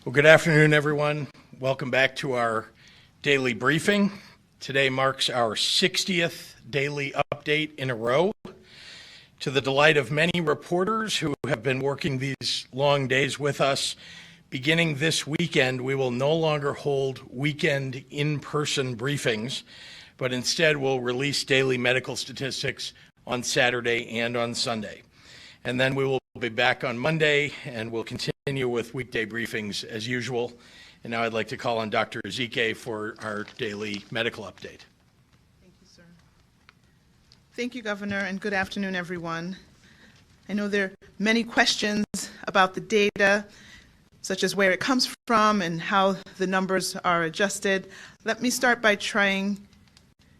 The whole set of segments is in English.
Well, good afternoon, everyone. Welcome back to our daily briefing. Today marks our 60th daily update in a row. To the delight of many reporters who have been working these long days with us, beginning this weekend, we will no longer hold weekend in-person briefings, but instead we'll release daily medical statistics on Saturday and on Sunday. And then we will be back on Monday, and we'll continue with weekday briefings as usual. And now I'd like to call on Dr. Ezike for our daily medical update. Thank you, sir. Thank you, Governor, and good afternoon, everyone. I know there are many questions about the data, such as where it comes from and how the numbers are adjusted. Let me start by trying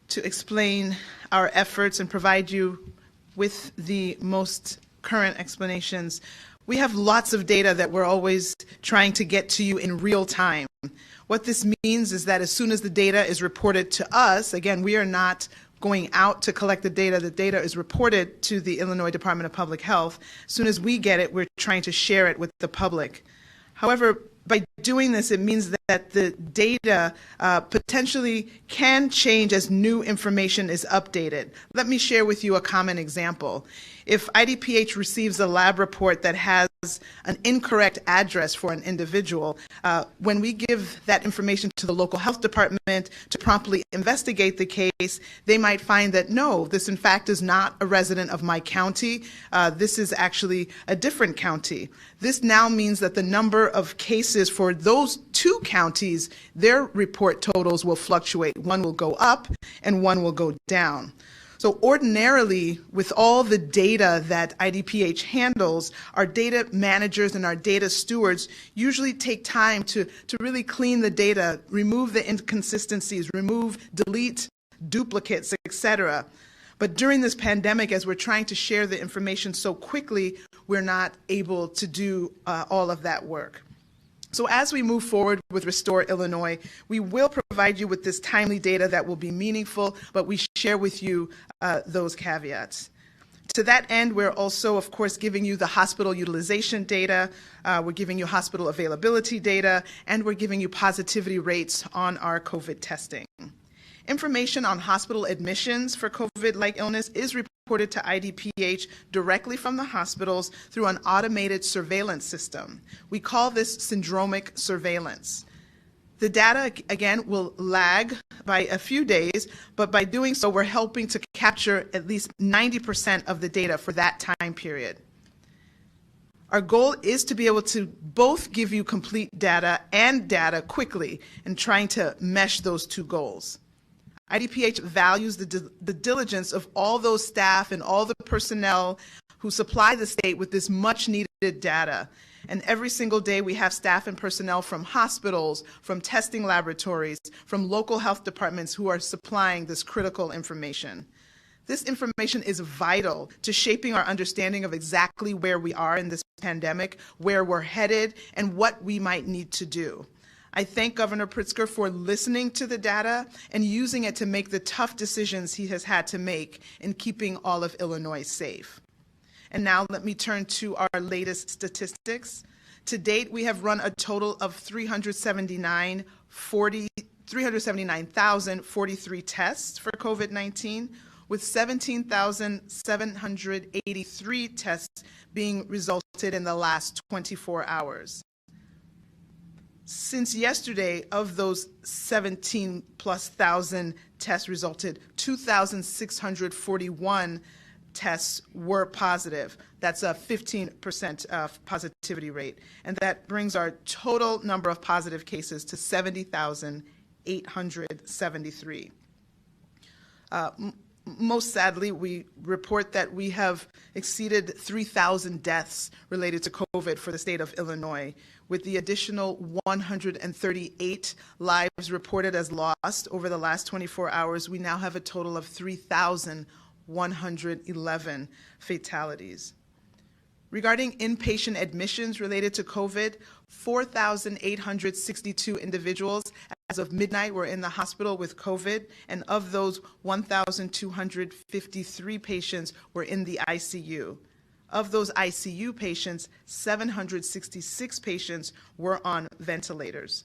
to explain our efforts and provide you with the most current explanations. We have lots of data that we're always trying to get to you in real time. What this means is that as soon as the data is reported to us, again, we are not going out to collect the data is reported to the Illinois Department of Public Health. As soon as we get it, we're trying to share it with the public. However, by doing this, it means that the data potentially can change as new information is updated. Let me share with you a common example. If IDPH receives a lab report that has an incorrect address for an individual, when we give that information to the local health department to promptly investigate the case, they might find that no, this in fact is not a resident of my county. This is actually a different county. This now means that the number of cases for those two counties, their report totals will fluctuate. One will go up and one will go down. So ordinarily, with all the data that IDPH handles, our data managers and our data stewards usually take time to really clean the data, remove the inconsistencies, delete duplicates, etc. But during this pandemic, as we're trying to share the information so quickly, we're not able to do all of that work. So as we move forward with Restore Illinois, we will provide you with this timely data that will be meaningful, but we share with you those caveats. To that end, we're also, of course, giving you the hospital utilization data, we're giving you hospital availability data, and we're giving you positivity rates on our COVID testing. Information on hospital admissions for COVID-like illness is reported to IDPH directly from the hospitals through an automated surveillance system. We call this syndromic surveillance. The data, again, will lag by a few days, but by doing so, we're helping to capture at least 90% of the data for that time period. Our goal is to be able to both give you complete data and data quickly and trying to mesh those two goals. IDPH values the diligence of all those staff and all the personnel who supply the state with this much needed data. And every single day we have staff and personnel from hospitals, from testing laboratories, from local health departments who are supplying this critical information. This information is vital to shaping our understanding of exactly where we are in this pandemic, where we're headed, and what we might need to do. I thank Governor Pritzker for listening to the data and using it to make the tough decisions he has had to make in keeping all of Illinois safe. And now let me turn to our latest statistics. To date, we have run a total of 379,043 tests for COVID-19, with 17,783 tests being resulted in the last 24 hours. Since yesterday, of those 17+ thousand tests resulted, 2,641 tests were positive. That's a 15% positivity rate. And that brings our total number of positive cases to 70,873. Most sadly, we report that we have exceeded 3,000 deaths related to COVID for the state of Illinois, with the additional 138 lives reported as lost over the last 24 hours. We now have a total of 3,111 fatalities. Regarding inpatient admissions related to COVID, 4,862 individuals as of midnight were in the hospital with COVID, and of those, 1,253 patients were in the ICU. Of those ICU patients, 766 patients were on ventilators.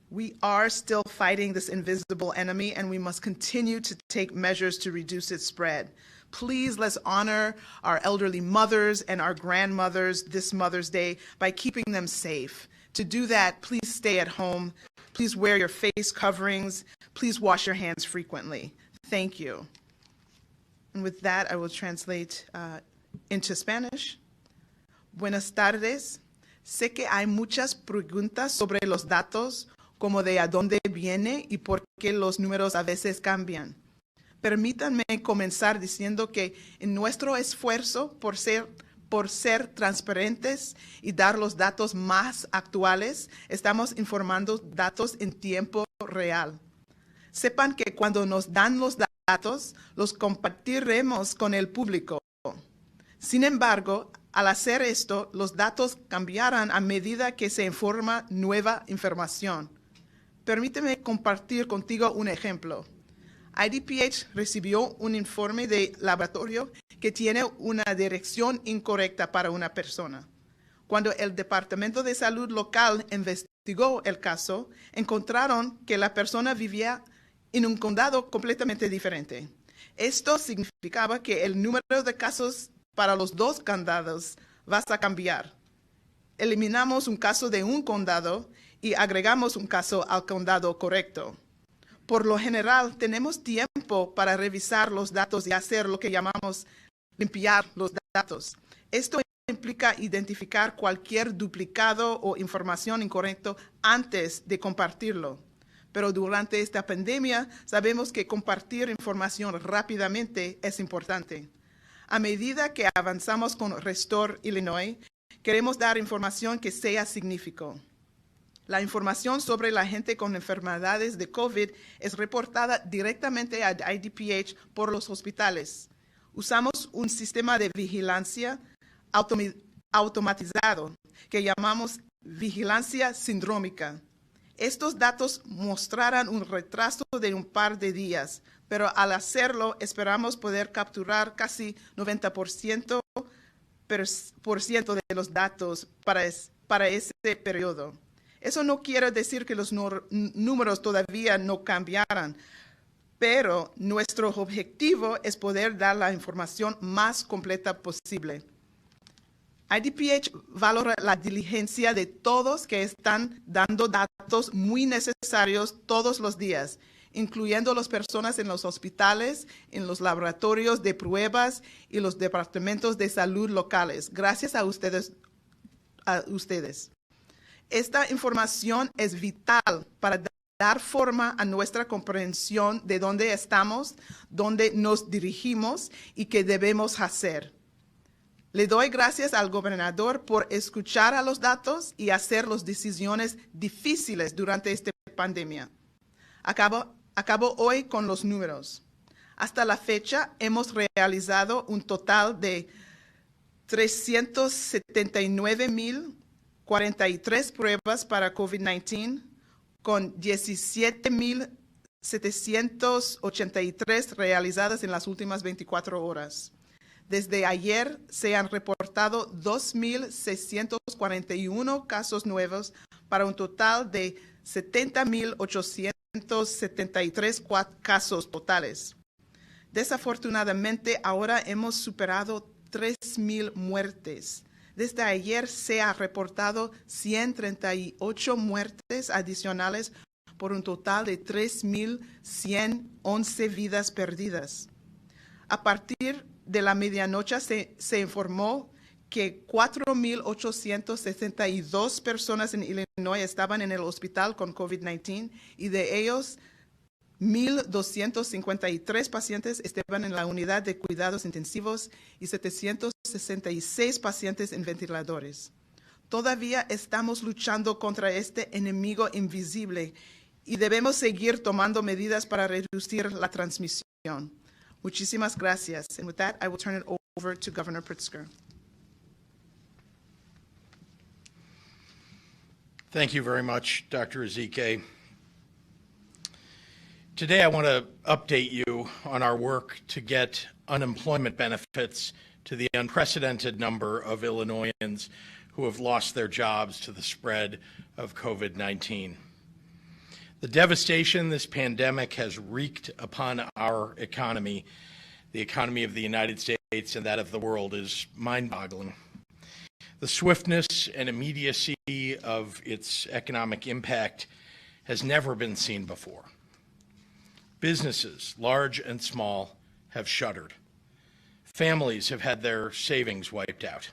We are still fighting this invisible enemy, and we must continue to take measures to reduce its spread. Please, let's honor our elderly mothers and our grandmothers this Mother's Day by keeping them safe. To do that, please stay at home. Please wear your face coverings. Please wash your hands frequently. Thank you. And with that, I will translate into Spanish. Buenas tardes. Sé que hay muchas preguntas sobre los datos, como de a dónde viene y por qué los números a veces cambian. Permítanme comenzar diciendo que en nuestro esfuerzo por ser transparentes y dar los datos más actuales, estamos informando datos en tiempo real. Sepan que cuando nos dan los datos, los compartiremos con el público. Sin embargo, al hacer esto, los datos cambiarán a medida que se informa nueva información. Permíteme compartir contigo un ejemplo. IDPH recibió un informe de laboratorio que tiene una dirección incorrecta para una persona. Cuando el Departamento de Salud local investigó el caso, encontraron que la persona vivía en un condado completamente diferente. Esto significaba que el número de casos para los dos condados va a cambiar. Eliminamos un caso de un condado y agregamos un caso al condado correcto. Por lo general, tenemos tiempo para revisar los datos y hacer lo que llamamos limpiar los datos. Esto implica identificar cualquier duplicado o información incorrecta antes de compartirlo. Pero durante esta pandemia, sabemos que compartir información rápidamente es importante. A medida que avanzamos con Restore Illinois, queremos dar información que sea significativa. La información sobre la gente con enfermedades de COVID es reportada directamente a IDPH por los hospitales. Usamos un sistema de vigilancia automatizado que llamamos vigilancia sindrómica. Estos datos mostrarán un retraso de un par de días, pero al hacerlo esperamos poder capturar casi 90% de los datos para ese periodo. Eso no quiere decir que los números todavía no cambiaran, pero nuestro objetivo es poder dar la información más completa posible. IDPH valora la diligencia de todos que están dando datos muy necesarios todos los días, incluyendo las personas en los hospitales, en los laboratorios de pruebas y los departamentos de salud locales. Gracias a ustedes. Esta información es vital para dar forma a nuestra comprensión de dónde estamos, dónde nos dirigimos y qué debemos hacer. Le doy gracias al gobernador por escuchar a los datos y hacer las decisiones difíciles durante esta pandemia. Acabo hoy con los números. Hasta la fecha hemos realizado un total de 379,043 pruebas para COVID-19 con 17,783 realizadas en las últimas 24 horas. Desde ayer se han reportado 2,641 casos nuevos para un total de 70,873 casos totales. Desafortunadamente, ahora hemos superado 3,000 muertes. Desde ayer se ha reportado 138 muertes adicionales por un total de 3,111 vidas perdidas. A partir de la medianoche se informó que 4,862 personas en Illinois estaban en el hospital con COVID-19 y de ellos 1,253 pacientes estaban en la unidad de cuidados intensivos y 766 pacientes en ventiladores. Todavía estamos luchando contra este enemigo invisible y debemos seguir tomando medidas para reducir la transmisión. Muchísimas gracias. And with that, I will turn it over to Governor Pritzker. Thank you very much, Dr. Ezike. Today, I want to update you on our work to get unemployment benefits to the unprecedented number of Illinoisans who have lost their jobs to the spread of COVID-19. The devastation this pandemic has wreaked upon our economy, the economy of the United States and that of the world, is mind-boggling. The swiftness and immediacy of its economic impact has never been seen before. Businesses, large and small, have shuttered. Families have had their savings wiped out.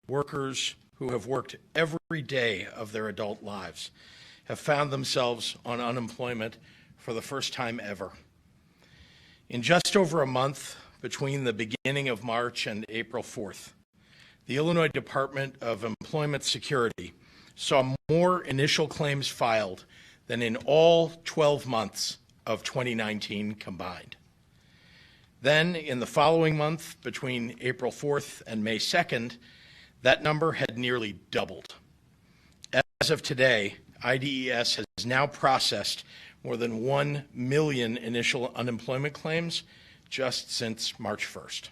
Workers who have worked every day of their adult lives have found themselves on unemployment for the first time ever. In just over a month between the beginning of March and April 4th, the Illinois Department of Employment Security saw more initial claims filed than in all 12 months of 2019 combined. Then, in the following month, between April 4th and May 2nd, that number had nearly doubled. As of today, IDES has now processed more than 1 million initial unemployment claims just since March 1st.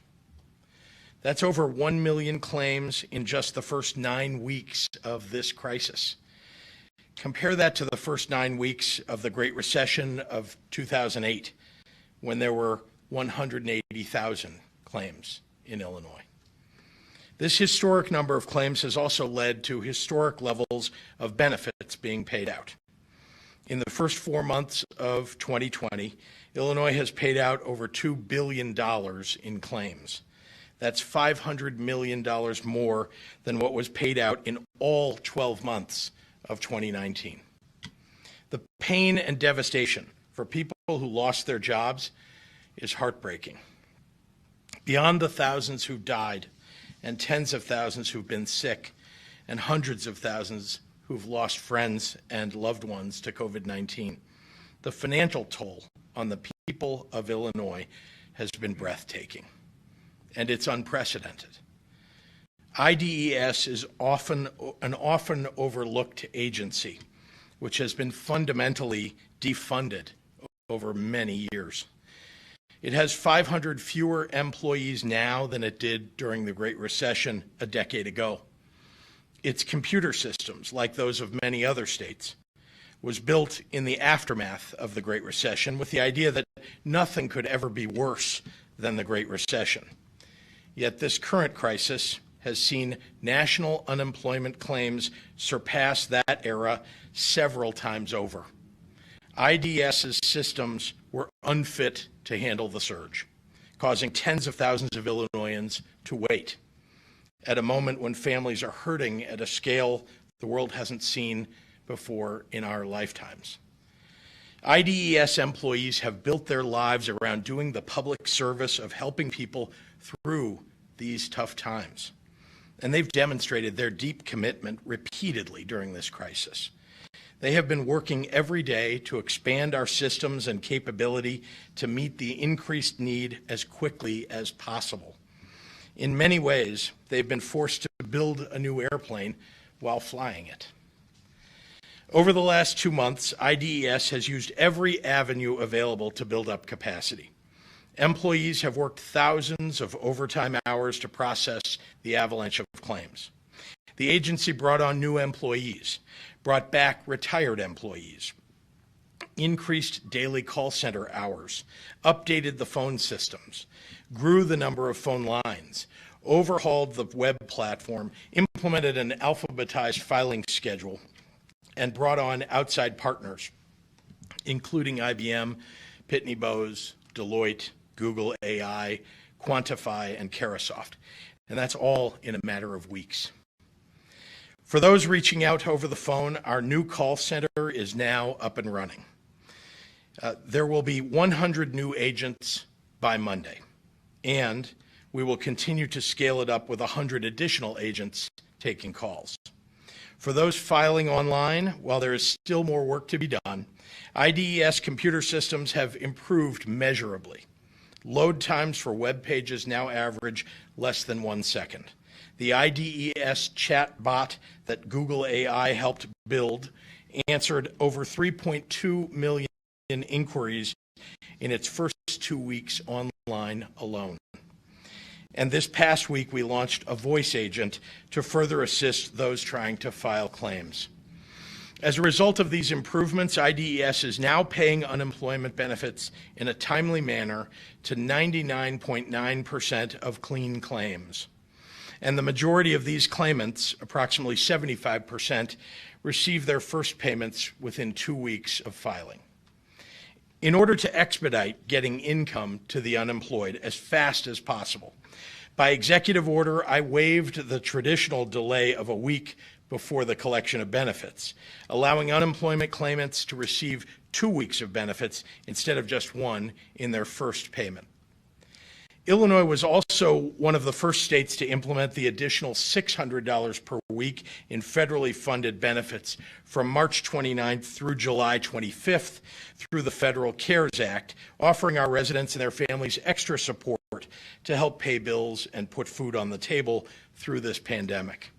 That's over 1 million claims in just the first 9 weeks of this crisis. Compare that to the first 9 weeks of the Great Recession of 2008, when there were 180,000 claims in Illinois. This historic number of claims has also led to historic levels of benefits being paid out. In the first 4 months of 2020, Illinois has paid out over $2 billion in claims. That's $500 million more than what was paid out in all 12 months of 2019. The pain and devastation for people who lost their jobs is heartbreaking. Beyond the thousands who died and tens of thousands who've been sick and hundreds of thousands who've lost friends and loved ones to COVID-19, the financial toll on the people of Illinois has been breathtaking, and it's unprecedented. IDES is an often overlooked agency, which has been fundamentally defunded over many years. It has 500 fewer employees now than it did during the Great Recession a decade ago. Its computer systems, like those of many other states, was built in the aftermath of the Great Recession with the idea that nothing could ever be worse than the Great Recession. Yet this current crisis has seen national unemployment claims surpass that era several times over. IDS's systems were unfit to handle the surge, causing tens of thousands of Illinoisans to wait at a moment when families are hurting at a scale the world hasn't seen before in our lifetimes. IDES employees have built their lives around doing the public service of helping people through these tough times. And they've demonstrated their deep commitment repeatedly during this crisis. They have been working every day to expand our systems and capability to meet the increased need as quickly as possible. In many ways, they've been forced to build a new airplane while flying it. Over the last 2 months, IDES has used every avenue available to build up capacity. Employees have worked thousands of overtime hours to process the avalanche of claims. The agency brought on new employees, brought back retired employees, increased daily call center hours, updated the phone systems, grew the number of phone lines, overhauled the web platform, implemented an alphabetized filing schedule, and brought on outside partners, including IBM, Pitney Bowes, Deloitte, Google AI, Quantify, and Carahsoft. And that's all in a matter of weeks. For those reaching out over the phone, our new call center is now up and running. There will be 100 new agents by Monday, and we will continue to scale it up with 100 additional agents taking calls. For those filing online, while there is still more work to be done, IDES computer systems have improved measurably. Load times for web pages now average less than 1 second. The IDES chat bot that Google AI helped build answered over 3.2 million inquiries in its first 2 weeks online alone. And this past week, we launched a voice agent to further assist those trying to file claims. As a result of these improvements, IDES is now paying unemployment benefits in a timely manner to 99.9% of clean claims. And the majority of these claimants, approximately 75%, receive their first payments within 2 weeks of filing. In order to expedite getting income to the unemployed as fast as possible, by executive order, I waived the traditional delay of a week before the collection of benefits, allowing unemployment claimants to receive 2 weeks of benefits instead of just one in their first payment. Illinois was also one of the first states to implement the additional $600 per week in federally funded benefits from March 29th through July 25th through the Federal CARES Act, offering our residents and their families extra support to help pay bills and put food on the table through this pandemic.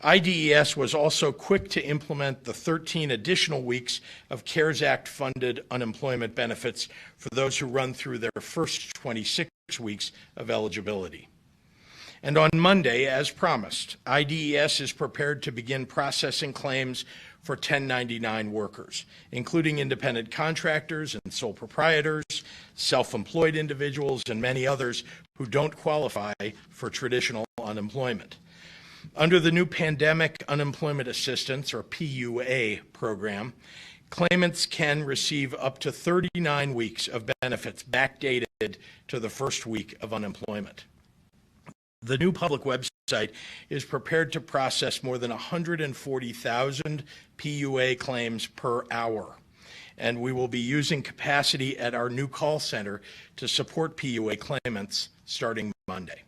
IDES was also quick to implement the 13 additional weeks of CARES Act-funded unemployment benefits for those who run through their first 26 weeks of eligibility. And on Monday, as promised, IDES is prepared to begin processing claims for 1099 workers, including independent contractors and sole proprietors, self-employed individuals, and many others who don't qualify for traditional unemployment. Under the new Pandemic Unemployment Assistance, or PUA, program, claimants can receive up to 39 weeks of benefits backdated to the first week of unemployment. The new public website is prepared to process more than 140,000 PUA claims per hour, and we will be using capacity at our new call center to support PUA claimants starting Monday.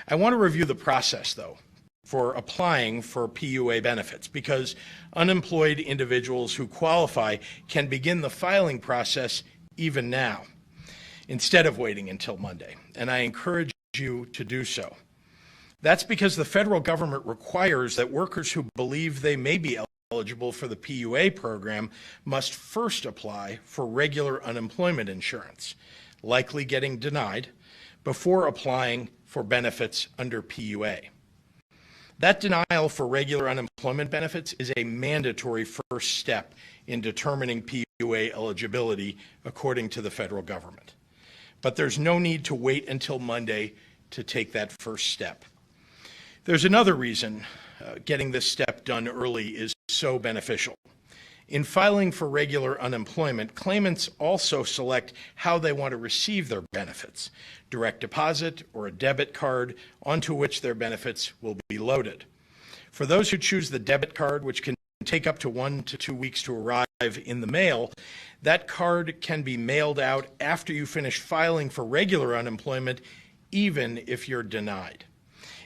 I want to review the process, though, for applying for PUA benefits, because unemployed individuals who qualify can begin the filing process even now, instead of waiting until Monday, and I encourage you to do so. That's because the federal government requires that workers who believe they may be eligible for the PUA program must first apply for regular unemployment insurance, likely getting denied, before applying for benefits under PUA. That denial for regular unemployment benefits is a mandatory first step in determining PUA eligibility according to the federal government. But there's no need to wait until Monday to take that first step. There's another reason getting this step done early is so beneficial. In filing for regular unemployment, claimants also select how they want to receive their benefits, direct deposit or a debit card onto which their benefits will be loaded. For those who choose the debit card, which can take up to 1 to 2 weeks to arrive in the mail, that card can be mailed out after you finish filing for regular unemployment, even if you're denied.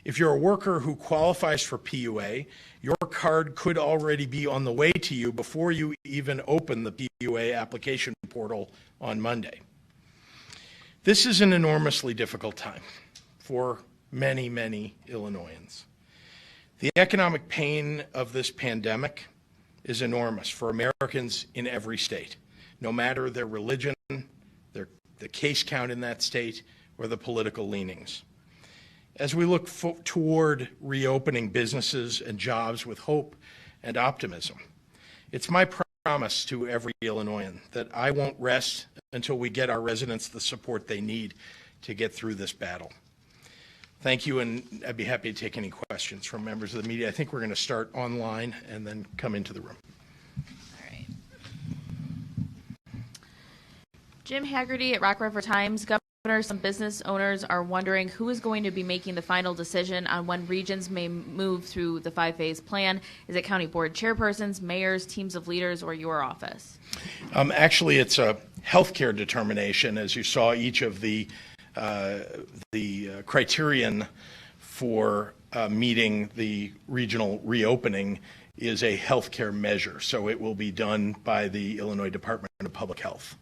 If you're a worker who qualifies for PUA, your card could already be on the way to you before you even open the PUA application portal on Monday. This is an enormously difficult time for many, many Illinoisans. The economic pain of this pandemic is enormous for Americans in every state, no matter their religion, the case count in that state, or the political leanings. As we look toward reopening businesses and jobs with hope and optimism, it's my promise to every Illinoisan that I won't rest until we get our residents the support they need to get through this battle. Thank you, and I'd be happy to take any questions from members of the media. I think we're going to start online and then come into the room. All right. Jim Haggerty at Rock River Times. Governor, some business owners are wondering who is going to be making the final decision on when regions may move through the 5-phase plan. Is it county board chairpersons, mayors, teams of leaders, or your office? Actually, it's a healthcare determination. As you saw, each of the criterion for meeting the regional reopening is a healthcare measure. So it will be done by the Illinois Department of Public Health.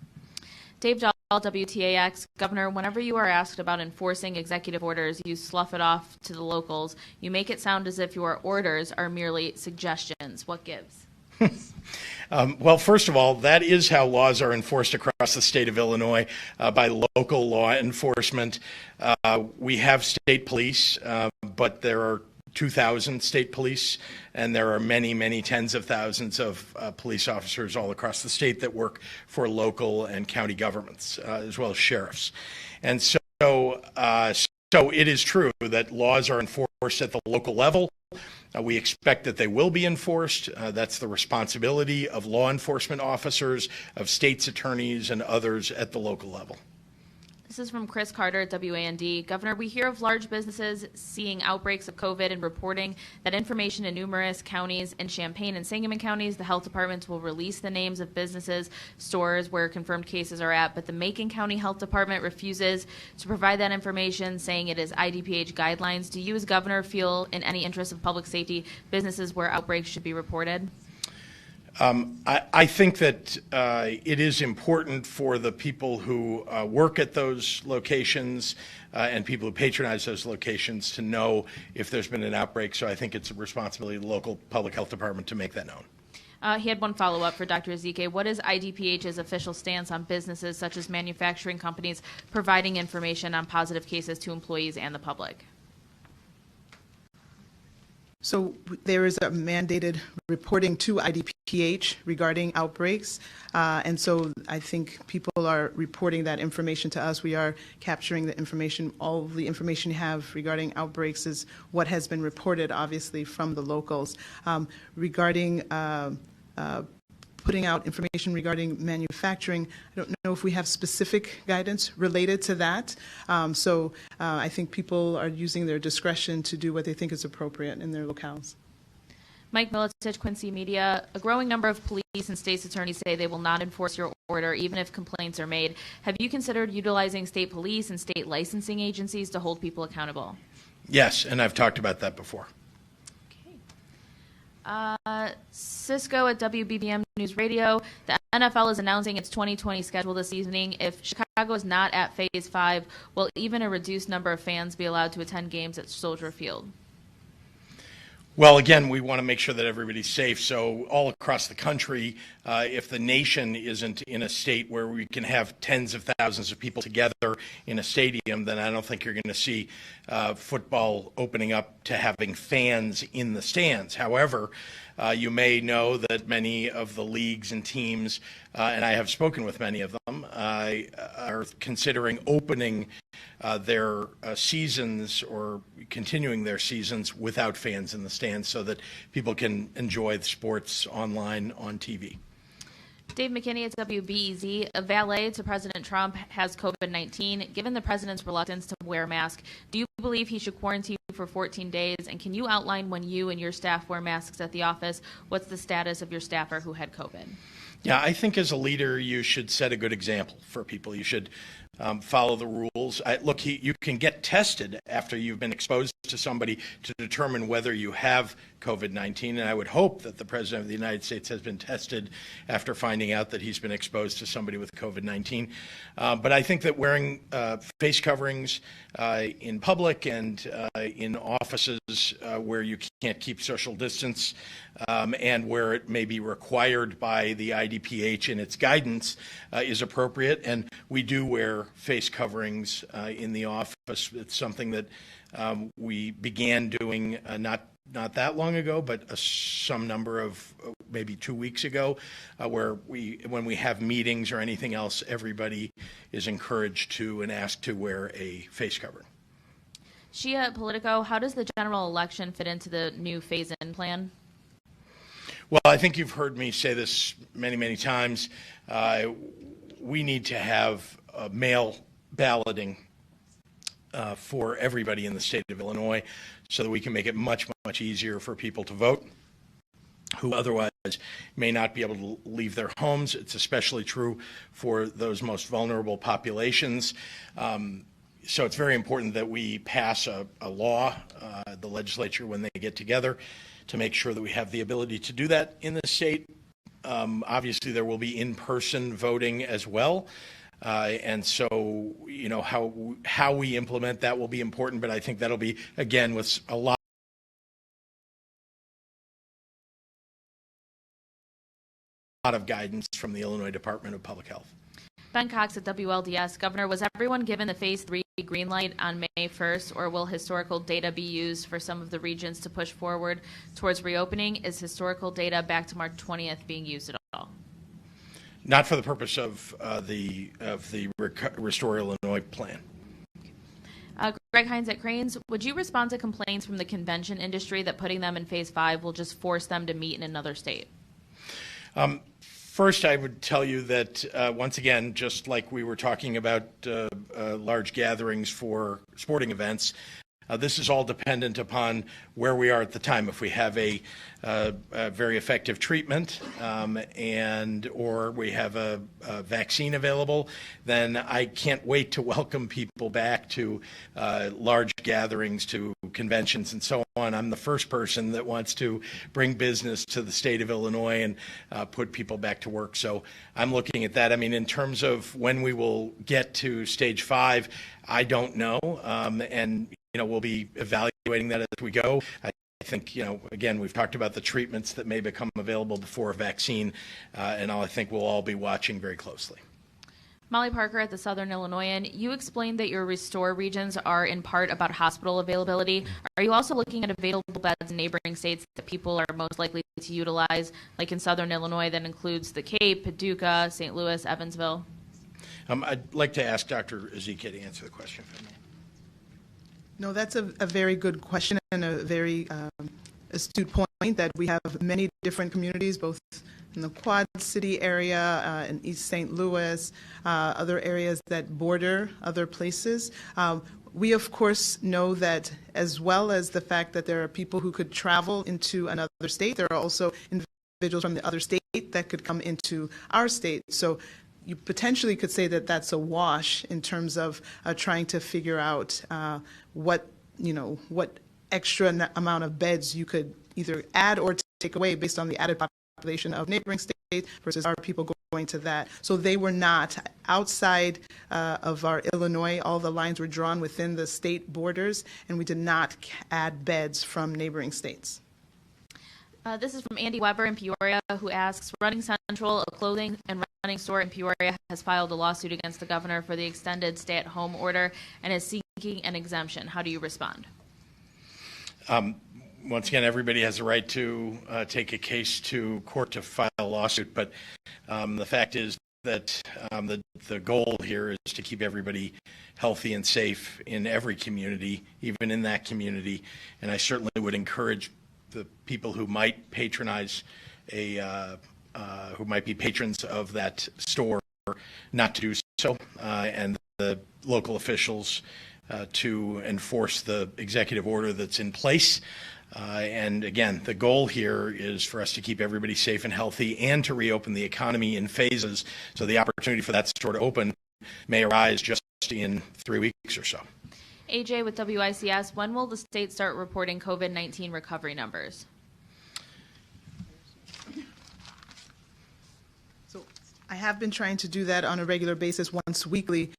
Dave Dahl, WTAX. Governor, whenever you are asked about enforcing executive orders, you slough it off to the locals. You make it sound as if your orders are merely suggestions. What gives? Well, first of all, that is how laws are enforced across the state of Illinois by local law enforcement. We have state police, but there are 2,000 state police, and there are many, many tens of thousands of police officers all across the state that work for local and county governments, as well as sheriffs. And so it is true that laws are enforced at the local level. We expect that they will be enforced. That's the responsibility of law enforcement officers, of state's attorneys, and others at the local level. This is from Chris Carter at WAND. Governor, we hear of large businesses seeing outbreaks of COVID and reporting that information in numerous counties in Champaign and Sangamon counties. The health departments will release the names of businesses, stores where confirmed cases are at, but the Macon County Health Department refuses to provide that information, saying it is IDPH guidelines. Do you as governor feel in any interest of public safety businesses where outbreaks should be reported? I think that it is important for the people who work at those locations and people who patronize those locations to know if there's been an outbreak. So I think it's a responsibility of the local public health department to make that known. He had one follow-up for Dr. Ezike. What is IDPH's official stance on businesses such as manufacturing companies providing information on positive cases to employees and the public? So there is a mandated reporting to IDPH regarding outbreaks, and so I think people are reporting that information to us. We are capturing the information. All the information you have regarding outbreaks is what has been reported, obviously, from the locals. Regarding putting out information regarding manufacturing, I don't know if we have specific guidance related to that. I think people are using their discretion to do what they think is appropriate in their locales. Mike Militich, Quincy Media. A growing number of police and state's attorneys say they will not enforce your order even if complaints are made. Have you considered utilizing state police and state licensing agencies to hold people accountable? Yes, and I've talked about that before. Cisco at WBBM News Radio. The NFL is announcing its 2020 schedule this evening. If Chicago is not at Phase 5, will even a reduced number of fans be allowed to attend games at Soldier Field? Well, again, we want to make sure that everybody's safe. So all across the country, if the nation isn't in a state where we can have tens of thousands of people together in a stadium, then I don't think you're going to see football opening up to having fans in the stands. However, you may know that many of the leagues and teams, and I have spoken with many of them, are considering opening their seasons or continuing their seasons without fans in the stands so that people can enjoy the sports online on TV. Dave McKinney at WBEZ. A valet to President Trump has COVID-19. Given the president's reluctance to wear a mask, do you believe he should quarantine for 14 days? And can you outline when you and your staff wear masks at the office? What's the status of your staffer who had COVID? Yeah, I think as a leader, you should set a good example for people. You should follow the rules. Look, you can get tested after you've been exposed to somebody to determine whether you have COVID-19, and I would hope that the President of the United States has been tested after finding out that he's been exposed to somebody with COVID-19. But I think that wearing face coverings in public and in offices where you can't keep social distance and where it may be required by the IDPH in its guidance is appropriate, and we do wear face coverings in the office. It's something that we began doing not that long ago, but some number of maybe 2 weeks ago, where when we have meetings or anything else, everybody is encouraged to and asked to wear a face covering. Shia at Politico, how does the general election fit into the new phase-in plan? Well, I think you've heard me say this many, many times. We need to have mail balloting for everybody in the state of Illinois so that we can make it much, much easier for people to vote who otherwise may not be able to leave their homes. It's especially true for those most vulnerable populations. So it's very important that we pass a law, the legislature, when they get together, to make sure that we have the ability to do that in the state. Obviously, there will be in-person voting as well. And so, how we implement that will be important, but I think that'll be, again, with a lot of guidance from the Illinois Department of Public Health. Ben Cox at WLDS. Governor, was everyone given the Phase 3 green light on May 1st, or will historical data be used for some of the regions to push forward towards reopening? Is historical data back to March 20th being used at all? Not for the purpose of the Restore Illinois plan. Greg Hines at Cranes, would you respond to complaints from the convention industry that putting them in Phase 5 will just force them to meet in another state? First, I would tell you that, once again, just like we were talking about large gatherings for sporting events, this is all dependent upon where we are at the time. If we have a very effective treatment or we have a vaccine available, then I can't wait to welcome people back to large gatherings, to conventions and so on. I'm the first person that wants to bring business to the state of Illinois and put people back to work. So I'm looking at that. I mean, in terms of when we will get to stage 5, I don't know. And we'll be evaluating that as we go. I think, again, we've talked about the treatments that may become available before a vaccine, and I think we'll all be watching very closely. Molly Parker at the Southern Illinoisan, you explained that your restore regions are in part about hospital availability. Are you also looking at available beds in neighboring states that people are most likely to utilize, like in Southern Illinois that includes the Cape, Paducah, St. Louis, Evansville? I'd like to ask Dr. Ezike to answer the question, if I may. No, that's a very good question and a very astute point, that we have many different communities, both in the Quad City area, in East St. Louis, other areas that border other places. We, of course, know that, as well as the fact that there are people who could travel into another state, there are also individuals from the other state that could come into our state. So you potentially could say that that's a wash in terms of trying to figure out what extra amount of beds you could either add or take away based on the added population of neighboring states versus our people going to that. So they were not outside of our Illinois. All the lines were drawn within the state borders, and we did not add beds from neighboring states. This is from Andy Weber in Peoria, who asks, Running Central, a clothing and running store in Peoria, has filed a lawsuit against the governor for the extended stay-at-home order and is seeking an exemption. How do you respond? Once again, everybody has a right to take a case to court to file a lawsuit, but the fact is that the goal here is to keep everybody healthy and safe in every community, even in that community, and I certainly would encourage the people who might patronize who might be patrons of that store not to do so, and the local officials to enforce the executive order that's in place. And again, the goal here is for us to keep everybody safe and healthy and to reopen the economy in phases, so the opportunity for that store to open may arise just in 3 weeks or so. AJ with WICS, when will the state start reporting COVID-19 recovery numbers? So I have been trying to do that on a regular basis, once weekly,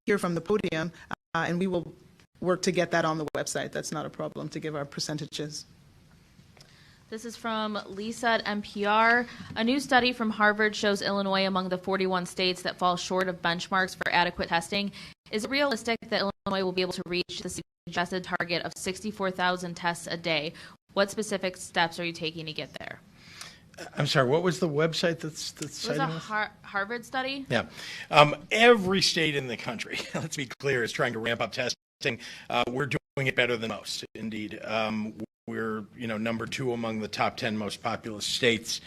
here from the podium, and we will work to get that on the website. That's not a problem, to give our percentages. This is from Lisa at NPR. A new study from Harvard shows Illinois among the 41 states that fall short of benchmarks for adequate testing. Is it realistic that Illinois will be able to reach the suggested target of 64,000 tests a day? What specific steps are you taking to get there? I'm sorry, what was the website that's It was citing a this? Harvard study. Yeah. Every state in the country, let's be clear, is trying to ramp up testing. We're doing it better than most, indeed. We're, number 2 among the top 10 most populous states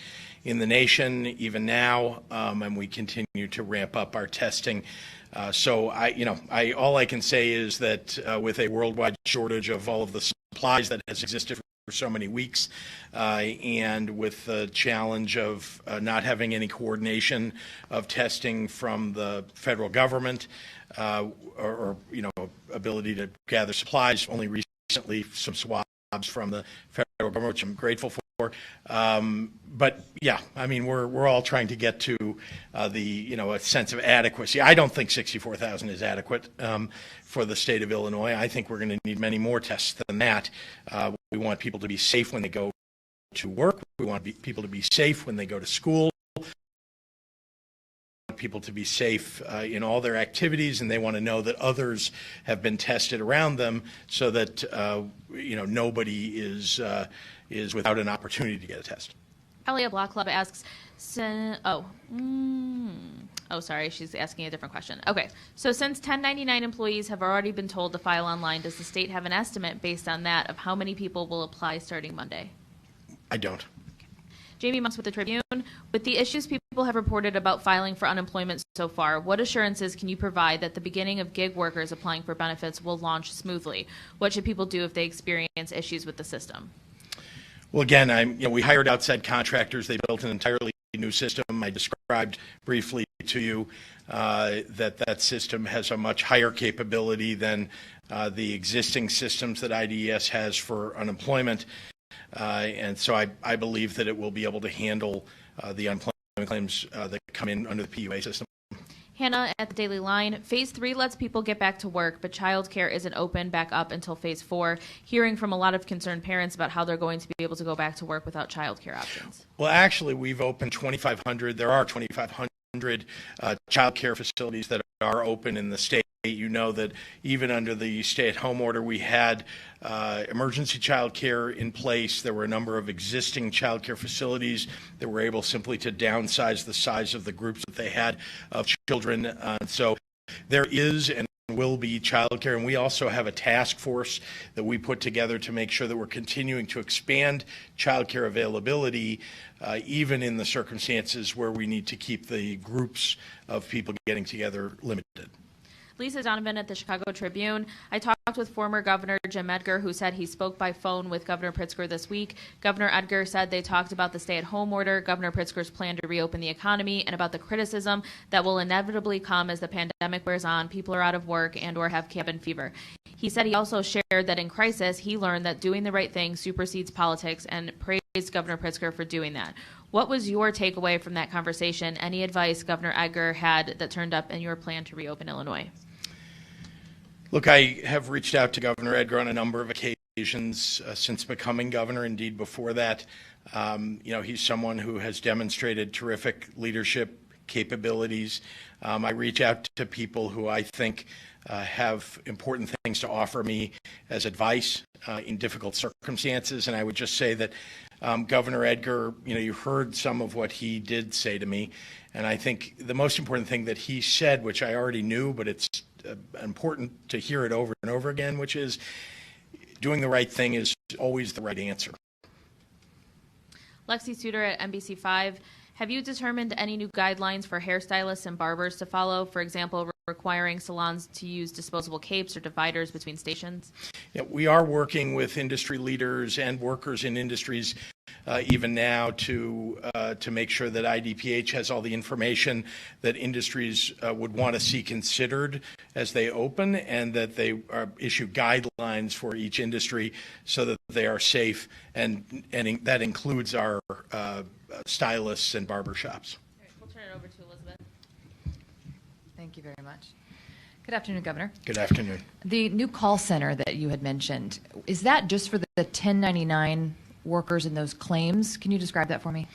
in the nation, even now, and we continue to ramp up our testing. So all I can say is that with a worldwide shortage of all of the supplies that has existed for so many weeks, and with the challenge of not having any coordination of testing from the federal government, or ability to gather supplies, only recently some swabs from the federal government, which I'm grateful for. But yeah, I mean, we're all trying to get to a sense of adequacy. I don't think 64,000 is adequate for the state of Illinois. I think we're going to need many more tests than that. We want people to be safe when they go to work. We want people to be safe when they go to school. want people to be safe in all their activities, and they want to know that others have been tested around them so that nobody is without an opportunity to get a test. Elia Block Club asks, sorry, she's asking a different question. Okay, so since 1099 employees have already been told to file online, does the state have an estimate based on that of how many people will apply starting Monday? I don't. Jamie Monks with the Tribune. With the issues people have reported about filing for unemployment so far, what assurances can you provide that the beginning of gig workers applying for benefits will launch smoothly? What should people do if they experience issues with the system? Well, again, we hired outside contractors. They built an entirely new system. I described briefly to you that system has a much higher capability than the existing systems that IDES has for unemployment. And so I believe that it will be able to handle the unemployment claims that come in under the PUA system. Hannah at the Daily Line. Phase 3 lets people get back to work, but child care isn't open back up until Phase 4. Hearing from a lot of concerned parents about how they're going to be able to go back to work without child care options. Well, actually, we've opened 2,500. There are 2,500 child care facilities that are open in the state. You know that even under the stay-at-home order, we had emergency child care in place. There were a number of existing child care facilities that were able simply to downsize the size of the groups that they had of children. So there is and will be child care, and we also have a task force that we put together to make sure that we're continuing to expand child care availability, even in the circumstances where we need to keep the groups of people getting together limited. Lisa Donovan at the Chicago Tribune. I talked with former Governor Jim Edgar, who said he spoke by phone with Governor Pritzker this week. Governor Edgar said they talked about the stay-at-home order, Governor Pritzker's plan to reopen the economy, and about the criticism that will inevitably come as the pandemic wears on, people are out of work and or have cabin fever. He said he also shared that in crisis, he learned that doing the right thing supersedes politics and praised Governor Pritzker for doing that. What was your takeaway from that conversation? Any advice Governor Edgar had that turned up in your plan to reopen Illinois? Look, I have reached out to Governor Edgar on a number of occasions since becoming governor. Indeed, before that, he's someone who has demonstrated terrific leadership capabilities. I reach out to people who I think have important things to offer me as advice in difficult circumstances. And I would just say that Governor Edgar, you heard some of what he did say to me. And I think the most important thing that he said, which I already knew, but it's important to hear it over and over again, which is doing the right thing is always the right answer. Lexi Suter at NBC5. Have you determined any new guidelines for hairstylists and barbers to follow? For example, requiring salons to use disposable capes or dividers between stations? Yeah, we are working with industry leaders and workers in industries even now to make sure that IDPH has all the information that industries would want to see considered as they open, and that they issue guidelines for each industry so that they are safe, and that includes our stylists and barber shops. All right, we'll turn it over to Elizabeth. Thank you very much. Good afternoon, Governor. Good afternoon. The new call center that you had mentioned, is that just for the 1099 workers and those claims? Can you describe that for me?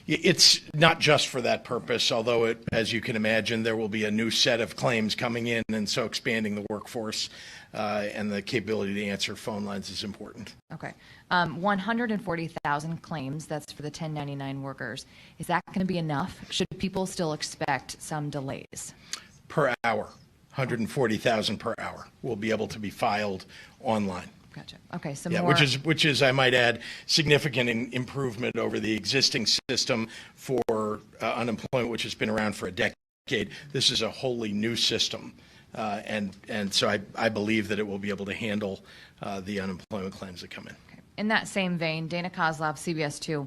It's not just for that purpose, although, as you can imagine, there will be a new set of claims coming in, and so expanding the workforce and the capability to answer phone lines is important. Okay. 140,000 claims, that's for the 1099 workers. Is that going to be enough? Should people still expect some delays? Per hour, 140,000 per hour will be able to be filed online. Gotcha. Okay, so yeah, more. Which is, I might add, significant improvement over the existing system for unemployment, which has been around for a decade. This is a wholly new system, and so I believe that it will be able to handle the unemployment claims that come in. Okay. In that same vein, Dana Kozlov, CBS 2.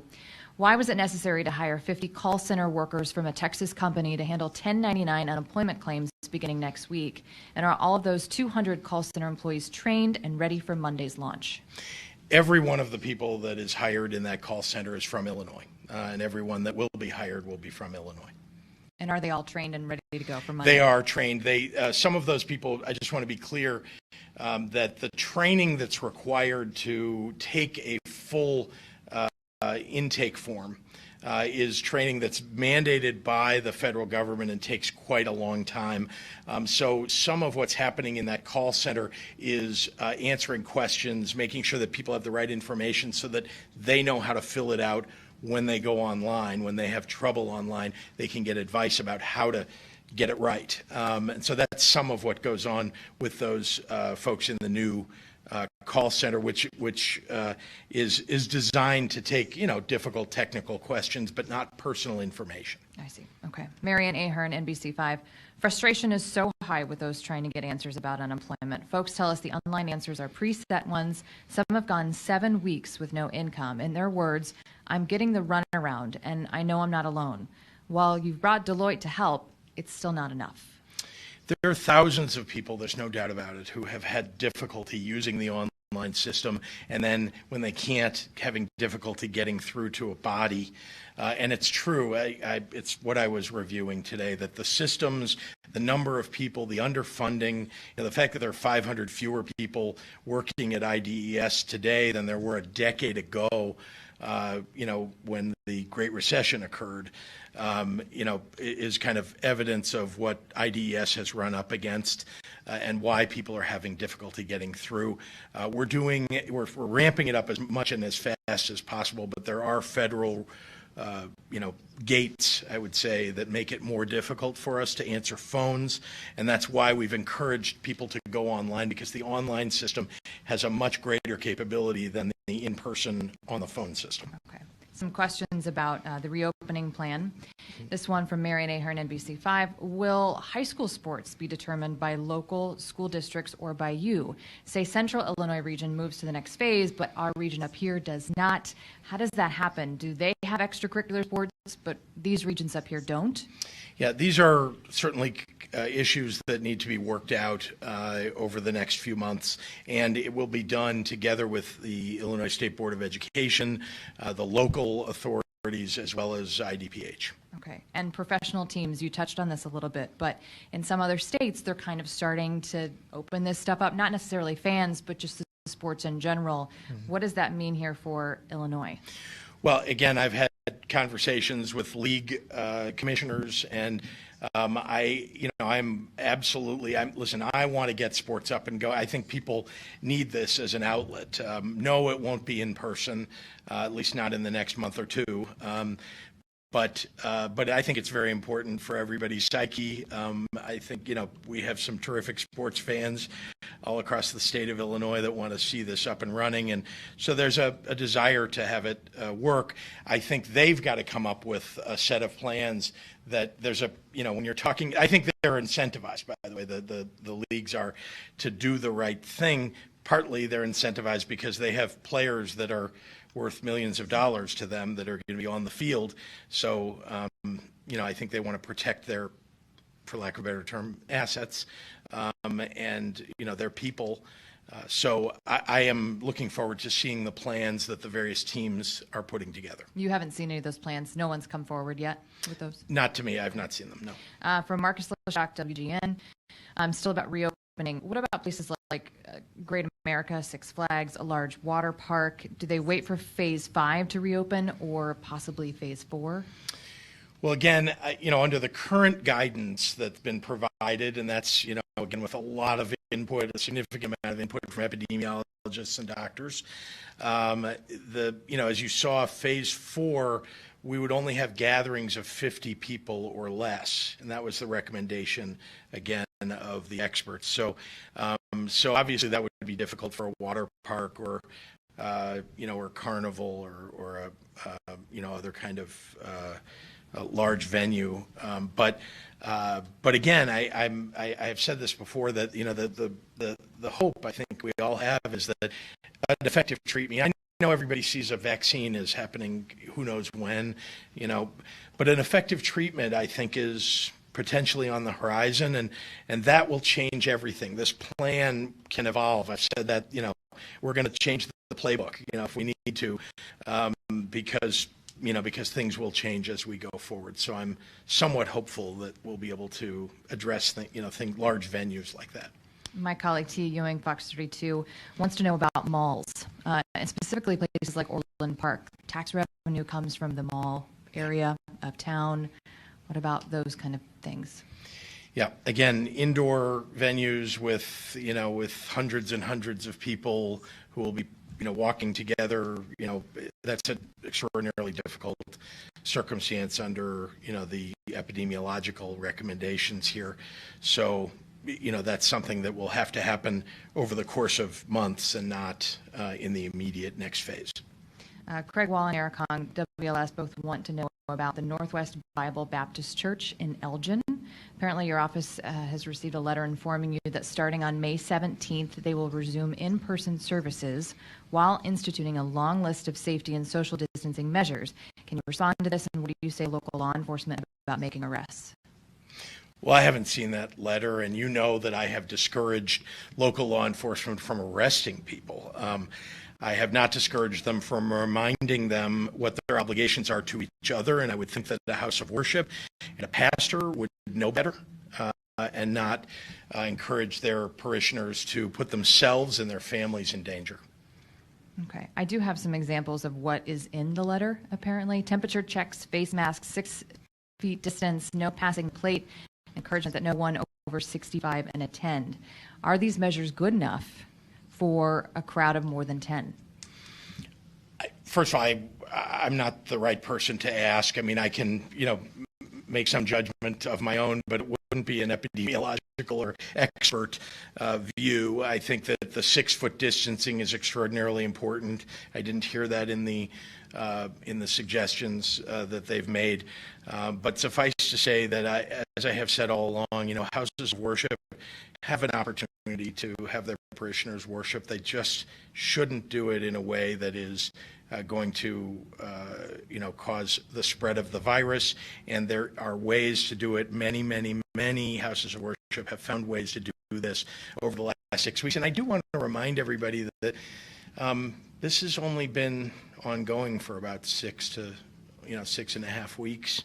Why was it necessary to hire 50 call center workers from a Texas company to handle 1099 unemployment claims beginning next week? And are all of those 200 call center employees trained and ready for Monday's launch? Every one of the people that is hired in that call center is from Illinois, and everyone that will be hired will be from Illinois. And are they all trained and ready to go for Monday? They are trained. Some of those people, I just want to be clear that the training that's required to take a full intake form is training that's mandated by the federal government and takes quite a long time. So some of what's happening in that call center is answering questions, making sure that people have the right information so that they know how to fill it out when they go online. When they have trouble online, they can get advice about how to get it right. And so that's some of what goes on with those folks in the new call center, which is designed to take, difficult technical questions, but not personal information. I see. Okay. Marianne Ahern, NBC5. Frustration is so high with those trying to get answers about unemployment. Folks tell us the online answers are preset ones. Some have gone 7 weeks with no income. In their words, I'm getting the runaround, and I know I'm not alone. While you've brought Deloitte to help, it's still not enough. There are thousands of people, there's no doubt about it, who have had difficulty using the online system, and then when they can't, having difficulty getting through to a body. And it's true, it's what I was reviewing today, that the systems, the number of people, the underfunding, the fact that there are 500 fewer people working at IDES today than there were a decade ago, when the Great Recession occurred, is kind of evidence of what IDES has run up against and why people are having difficulty getting through. We're ramping it up as much and as fast as possible, but there are federal gates, I would say, that make it more difficult for us to answer phones, and that's why we've encouraged people to go online, because the online system has a much greater capability than the in-person on the phone system. Okay. Some questions about the reopening plan. This one from Marian Ahern, NBC5. Will high school sports be determined by local school districts or by you? Say Central Illinois region moves to the next phase, but our region up here does not. How does that happen? Do they have extracurricular sports, but these regions up here don't? Yeah, these are certainly issues that need to be worked out over the next few months, and it will be done together with the Illinois State Board of Education, the local authorities, as well as IDPH. Okay, and professional teams, you touched on this a little bit, but in some other states, they're kind of starting to open this stuff up, not necessarily fans, but just the sports in general. Mm-hmm. What does that mean here for Illinois? Well, again, I've had conversations with league commissioners, and listen, I want to get sports up and go. I think people need this as an outlet. No, it won't be in person, at least not in the next month or two. But I think it's very important for everybody's psyche. I think, we have some terrific sports fans all across the state of Illinois that want to see this up and running. And so there's a desire to have it work. I think they've got to come up with a set of plans that there's when you're talking, I think they're incentivized, by the way, the leagues are, to do the right thing. Partly they're incentivized because they have players that are worth millions of dollars to them that are going to be on the field. So, I think they want to protect their, for lack of a better term, assets and, their people. So I am looking forward to seeing the plans that the various teams are putting together. You haven't seen any of those plans? No one's come forward yet with those? Not to me. I've not seen them, no. From Marcus Leshock, WGN, still about reopening. What about places like Great America, Six Flags, a large water park? Do they wait for Phase 5 to reopen or possibly Phase 4? Well, again, under the current guidance that's been provided, and that's, again, with a lot of input, a significant amount of input from epidemiologists and doctors, as you saw, Phase 4, we would only have gatherings of 50 people or less, and that was the recommendation, again, of the experts. So obviously that would be difficult for a water park or or carnival or other kind of a large venue. But again, I have said this before, that the hope I think we all have is that an effective treatment. I know everybody sees a vaccine as happening who knows when, but an effective treatment I think is potentially on the horizon, and that will change everything. This plan can evolve. I've said that, we're going to change the playbook, if we need to, because things will change as we go forward. So I'm somewhat hopeful that we'll be able to address large venues like that. My colleague Tia Ewing, Fox 32, wants to know about malls, and specifically places like Orland Park. Tax revenue comes from the mall, area of town? What about those kind of things? Yeah, again, indoor venues with, with hundreds and hundreds of people who will be, walking together, that's an extraordinarily difficult circumstance under, the epidemiological recommendations here. So, that's something that will have to happen over the course of months and not in the immediate next phase. Craig Wall and Eric Hong, WLS, both want to know about the Northwest Bible Baptist Church in Elgin. Apparently, your office has received a letter informing you that starting on May 17th, they will resume in-person services while instituting a long list of safety and social distancing measures. Can you respond to this, and what do you say local law enforcement about making arrests? Well, I haven't seen that letter, and you know that I have discouraged local law enforcement from arresting people. I have not discouraged them from reminding them what their obligations are to each other, and I would think that a house of worship and a pastor would know better and not encourage their parishioners to put themselves and their families in danger. Okay. I do have some examples of what is in the letter, apparently. Temperature checks, face masks, 6 feet distance, no passing plate, encouragement that no one over 65 and attend. Are these measures good enough for a crowd of more than 10? First of all, I'm not the right person to ask. I mean, I can, make some judgment of my own, but it wouldn't be an epidemiological or expert view. I think that the 6-foot distancing is extraordinarily important. I didn't hear that in the suggestions that they've made. But suffice to say that, as I have said all along, houses of worship have an opportunity to have their parishioners worship. They just shouldn't do it in a way that is going to, cause the spread of the virus. And there are ways to do it. Many, many, many houses of worship have found ways to do this over the last 6 weeks. And I do want to remind everybody that this has only been ongoing for about 6.5 weeks.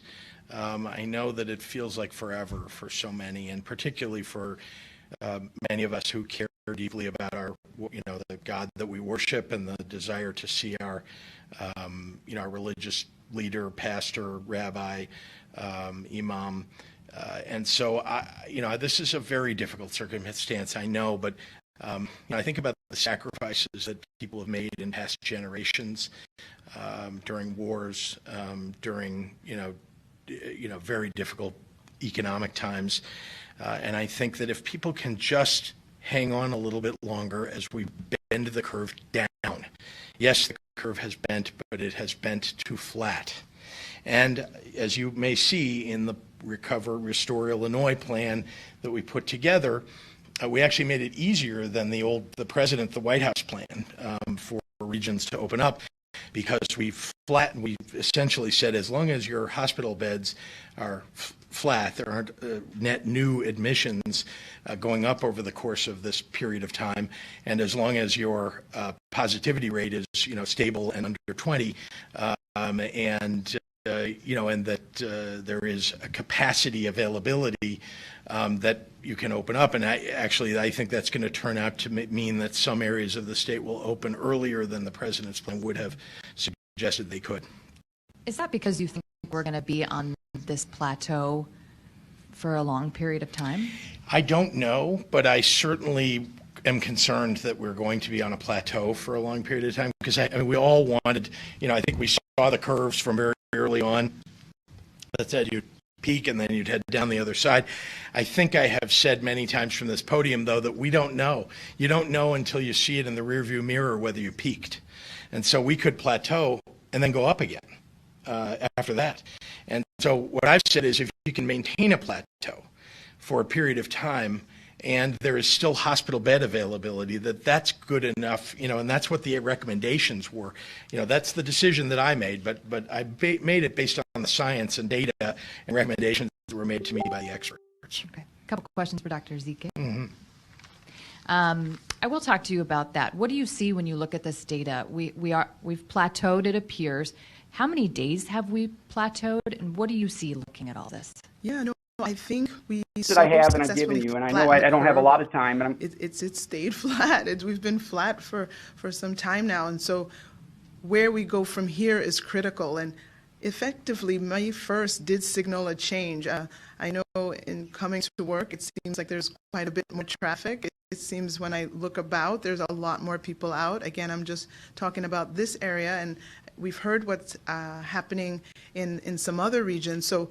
I know that it feels like forever for so many, and particularly for many of us who care deeply about our, the God that we worship and the desire to see our, our religious leader, pastor, rabbi, imam. And so, this is a very difficult circumstance, I know, but I think about the sacrifices that people have made in past generations during wars, during, very difficult economic times. And I think that if people can just hang on a little bit longer as we bend the curve down. Yes, the curve has bent, but it has bent too flat. And as you may see in the Recover, Restore Illinois plan that we put together, we actually made it easier than the White House plan for regions to open up, because we essentially said, as long as your hospital beds are flat, there aren't net new admissions going up over the course of this period of time, and as long as your positivity rate is stable and under 20, and that there is a capacity availability that you can open up. And I think that's going to turn out to mean that some areas of the state will open earlier than the president's plan would have suggested they could. Is that because you think we're going to be on this plateau for a long period of time? I don't know, but I certainly am concerned that we're going to be on a plateau for a long period of time, because we all wanted, I think we saw the curves from very early on that said you'd peak and then you'd head down the other side. I think I have said many times from this podium, though, that we don't know. You don't know until you see it in the rearview mirror whether you peaked. And so we could plateau and then go up again after that. And so what I've said is, if you can maintain a plateau for a period of time and there is still hospital bed availability, that's good enough, and that's what the recommendations were. That's the decision that I made, but I made it based on the science and data and recommendations that were made to me by the experts. Okay. A couple questions for Dr. Zeke. Mm-hmm. I will talk to you about that. What do you see when you look at this data? We've plateaued, it appears. How many days have we plateaued, and what do you see looking at all this? Yeah, no, I think we that I have and I've given you, and I know I don't have a lot of time, but it's stayed flat. We've been flat for some time now, and so where we go from here is critical. And Effectively, May 1st did signal a change. I know in coming to work, it seems like there's quite a bit more traffic. It seems when I look about, there's a lot more people out. Again, I'm just talking about this area, and we've heard what's happening in some other regions. So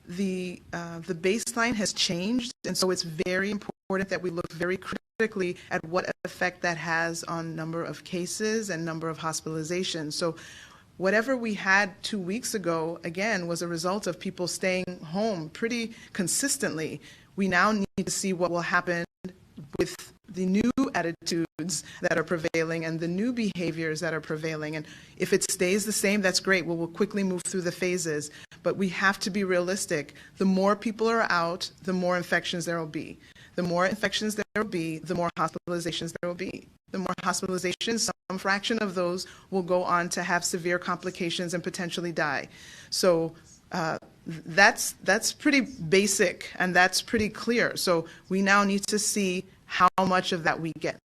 the baseline has changed, and so it's very important that we look very critically at what effect that has on number of cases and number of hospitalizations. So whatever we had 2 weeks ago, again, was a result of people staying home pretty consistently. We now need to see what will happen with the new attitudes that are prevailing and the new behaviors that are prevailing. And if it stays the same, that's great. We'll quickly move through the phases. But we have to be realistic. The more people are out, the more infections there will be. The more infections there will be, the more hospitalizations there will be. The more hospitalizations, some fraction of those will go on to have severe complications and potentially die. So that's pretty basic, and that's pretty clear. So we now need to see how much of that we get.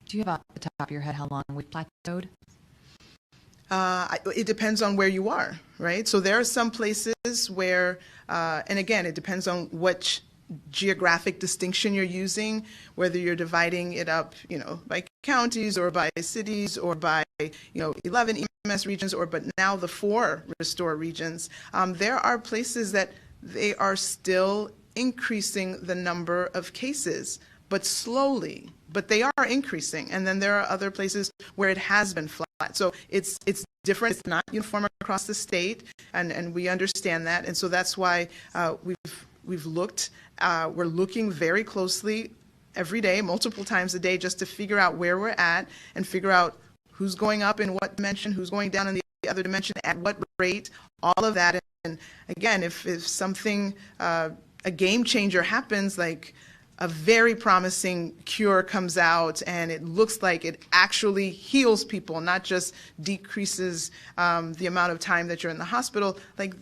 Do you have off the top of your head how long we've plateaued? It depends on where you are, right? So there are some places where, and again, it depends on which geographic distinction you're using, whether you're dividing it up, by counties or by cities or by, 11 EMS regions but now the 4 restore regions. There are places that they are still increasing the number of cases, but slowly, but they are increasing. And then there are other places where it has been flat. So it's different. It's not uniform across the state, and we understand that. And so that's why we've looked, we're looking very closely every day, multiple times a day, just to figure out where we're at and figure out who's going up in what dimension, who's going down in the other dimension, at what rate, all of that. And again, if something, a game changer happens, like a very promising cure comes out and it looks like it actually heals people, not just decreases the amount of time that you're in the hospital, like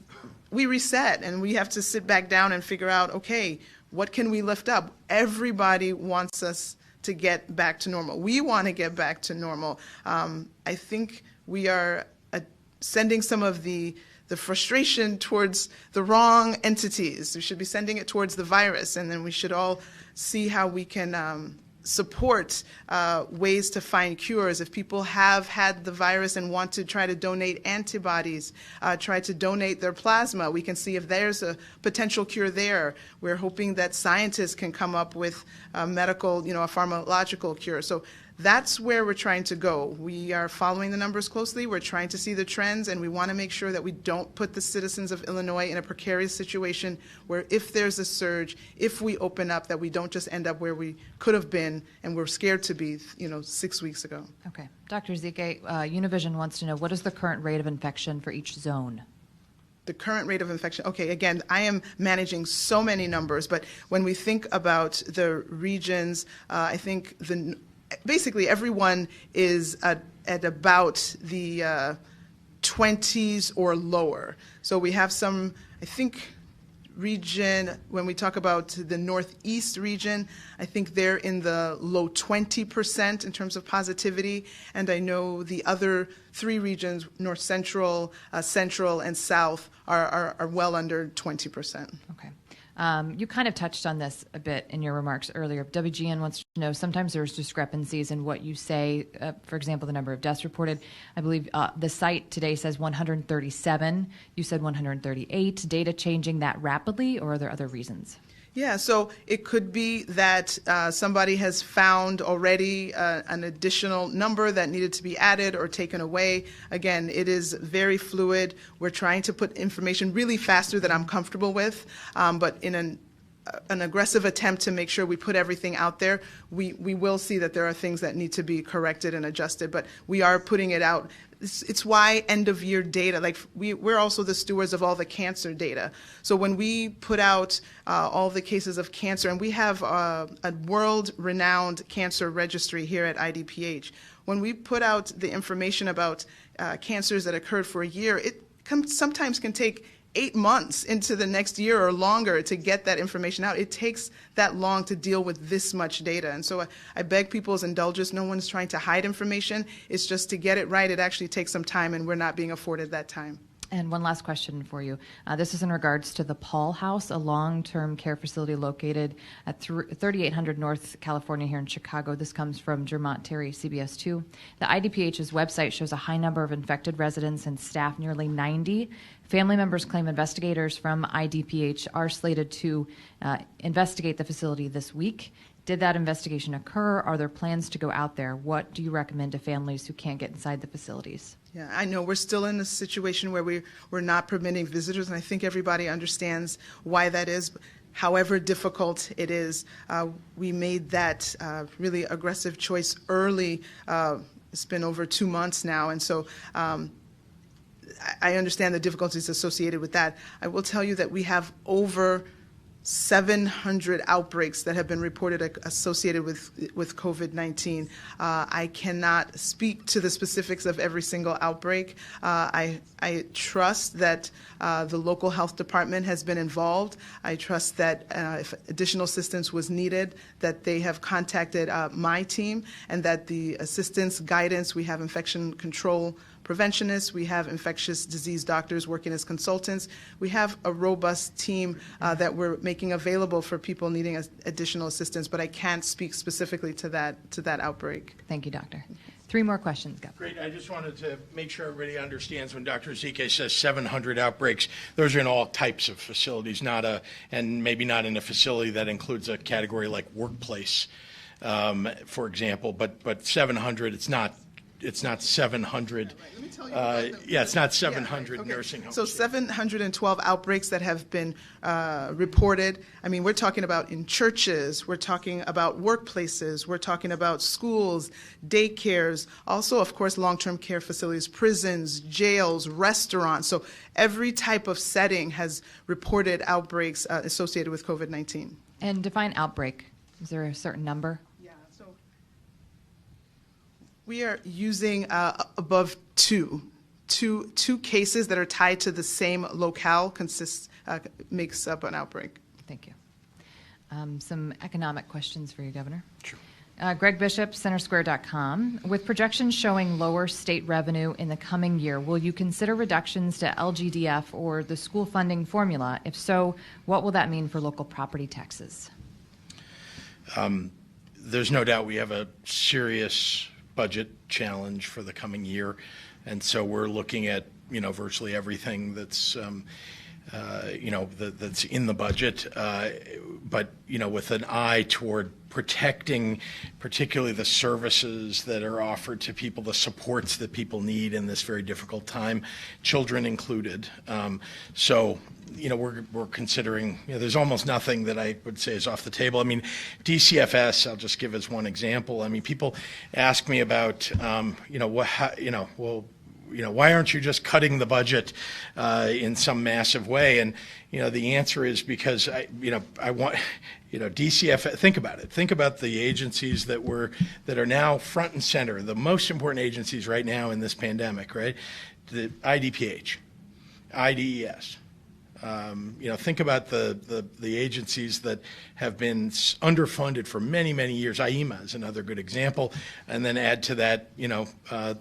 we reset and we have to sit back down and figure out, okay, what can we lift up? Everybody wants us to get back to normal. We want to get back to normal. I think we are sending some of the frustration towards the wrong entities. We should be sending it towards the virus, and then we should all see how we can support ways to find cures. If people have had the virus and want to try to donate antibodies, try to donate their plasma, we can see if there's a potential cure there. We're hoping that scientists can come up with a medical, a pharmacological cure. So that's where we're trying to go. We are following the numbers closely. We're trying to see the trends, and we want to make sure that we don't put the citizens of Illinois in a precarious situation where if there's a surge, if we open up, that we don't just end up where we could have been and we're scared to be, 6 weeks ago. Okay. Dr. Zike, Univision wants to know, what is the current rate of infection for each zone? The current rate of infection. Okay, again, I am managing so many numbers, but when we think about the regions, I think basically everyone is at about the 20s or lower. So we have some, I think, region, when we talk about the Northeast region, I think they're in the low 20% in terms of positivity. And I know the other 3 regions, North Central, Central, and South, are well under 20%. Okay. You kind of touched on this a bit in your remarks earlier. WGN wants to know, sometimes there's discrepancies in what you say, for example, the number of deaths reported. I believe the site today says 137. You said 138. Data changing that rapidly, or are there other reasons? Yeah, so it could be that somebody has found already an additional number that needed to be added or taken away. Again, it is very fluid. We're trying to put information really faster than I'm comfortable with, but in an aggressive attempt to make sure we put everything out there, we will see that there are things that need to be corrected and adjusted, but we are putting it out. It's why end-of-year data, like we're also the stewards of all the cancer data. So when we put out all the cases of cancer, and we have a world-renowned cancer registry here at IDPH, when we put out the information about cancers that occurred for a year, it sometimes can take 8 months into the next year or longer to get that information out. It takes that long to deal with this much data. And so I beg people's indulgence. No one's trying to hide information. It's just to get it right, it actually takes some time, and we're not being afforded that time. And one last question for you. This is in regards to the Paul House, a long-term care facility located at 3800 North California here in Chicago. This comes from Jermont Terry, CBS 2. The IDPH's website shows a high number of infected residents and staff, nearly 90. Family members claim investigators from IDPH are slated to investigate the facility this week. Did that investigation occur? Are there plans to go out there? What do you recommend to families who can't get inside the facilities? Yeah, I know we're still in a situation where we're not permitting visitors, and I think everybody understands why that is. However difficult it is, we made that really aggressive choice early. It's been over 2 months now, and so I understand the difficulties associated with that. I will tell you that we have over 700 outbreaks that have been reported associated with COVID-19. I cannot speak to the specifics of every single outbreak. I trust that the local health department has been involved. I trust that if additional assistance was needed, that they have contacted my team, and that the assistance, guidance, we have infection control preventionists, we have infectious disease doctors working as consultants. We have a robust team that we're making available for people needing additional assistance, but I can't speak specifically to that outbreak. Thank you, Doctor. 3 more questions, Governor. Great. I just wanted to make sure everybody understands when Dr. Zike says 700 outbreaks, those are in all types of facilities, and maybe not in a facility that includes a category like workplace, for example, but 700, it's not 700. Let me tell you it's not 700 nursing homes. So 712 outbreaks that have been reported. I mean, we're talking about in churches, we're talking about workplaces, we're talking about schools, daycares, also, of course, long-term care facilities, prisons, jails, restaurants. So every type of setting has reported outbreaks associated with COVID-19. And define outbreak. Is there a certain number? We are using above two cases that are tied to the same locale makes up an outbreak. Thank you. Some economic questions for you, Governor. Sure. Greg Bishop, Centersquare.com. With projections showing lower state revenue in the coming year, will you consider reductions to LGDF or the school funding formula? If so, what will that mean for local property taxes? There's no doubt we have a serious budget challenge for the coming year, and so we're looking at virtually everything that's that's in the budget, but with an eye toward protecting particularly the services that are offered to people, the supports that people need in this very difficult time, children included. So we're considering, there's almost nothing that I would say is off the table. I mean, DCFS, I'll just give as one example. I mean, people ask me about, why aren't you just cutting the budget in some massive way? And the answer is because I want DCF. Think about it. Think about the agencies that are now front and center, the most important agencies right now in this pandemic, right? The IDPH, IDES. Think about the agencies that have been underfunded for many, many years. IEMA is another good example. And then add to that,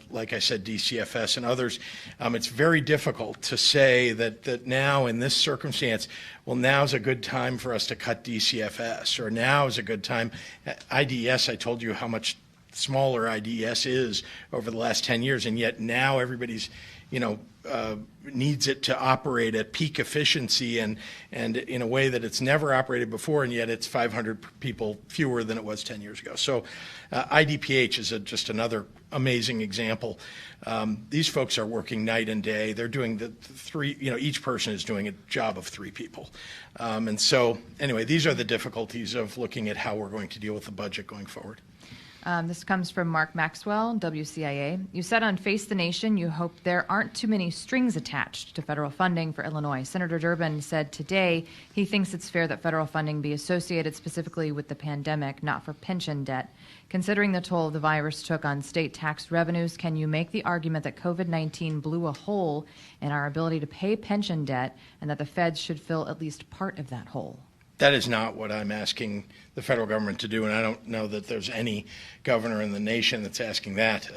like I said, DCFS and others. It's very difficult to say that now in this circumstance, well, now's a good time for us to cut DCFS, or now is a good time. IDES, I told you how much smaller IDES is over the last 10 years, and yet now everybody's needs it to operate at peak efficiency and in a way that it's never operated before, and yet it's 500 people fewer than it was 10 years ago. So IDPH is just another amazing example. These folks are working night and day. They're doing each person is doing a job of 3 people. And so anyway, these are the difficulties of looking at how we're going to deal with the budget going forward. This comes from Mark Maxwell, WCIA. You said on Face the Nation you hope there aren't too many strings attached to federal funding for Illinois. Senator Durbin said today he thinks it's fair that federal funding be associated specifically with the pandemic, not for pension debt. Considering the toll the virus took on state tax revenues, can you make the argument that COVID-19 blew a hole in our ability to pay pension debt and that the feds should fill at least part of that hole? That is not what I'm asking the federal government to do, and I don't know that there's any governor in the nation that's asking that.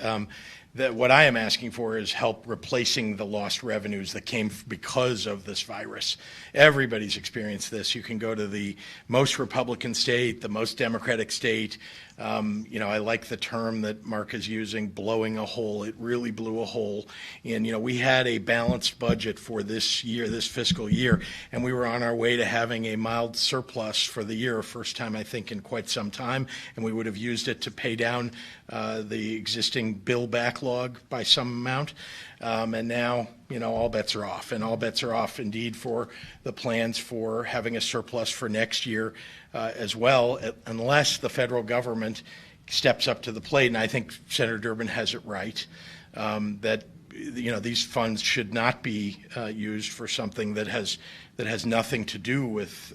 what I am asking for is help replacing the lost revenues that came because of this virus. Everybody's experienced this. You can go to the most Republican state, the most Democratic state. I like the term that Mark is using, blowing a hole. It really blew a hole. And, we had a balanced budget for this year, this fiscal year, and we were on our way to having a mild surplus for the year, first time, I think, in quite some time, and we would have used it to pay down the existing bill backlog by some amount. And now, all bets are off, and all bets are off indeed for the plans for having a surplus for next year as well, unless the federal government steps up to the plate. And I think Senator Durbin has it right, that these funds should not be used for something that has nothing to do with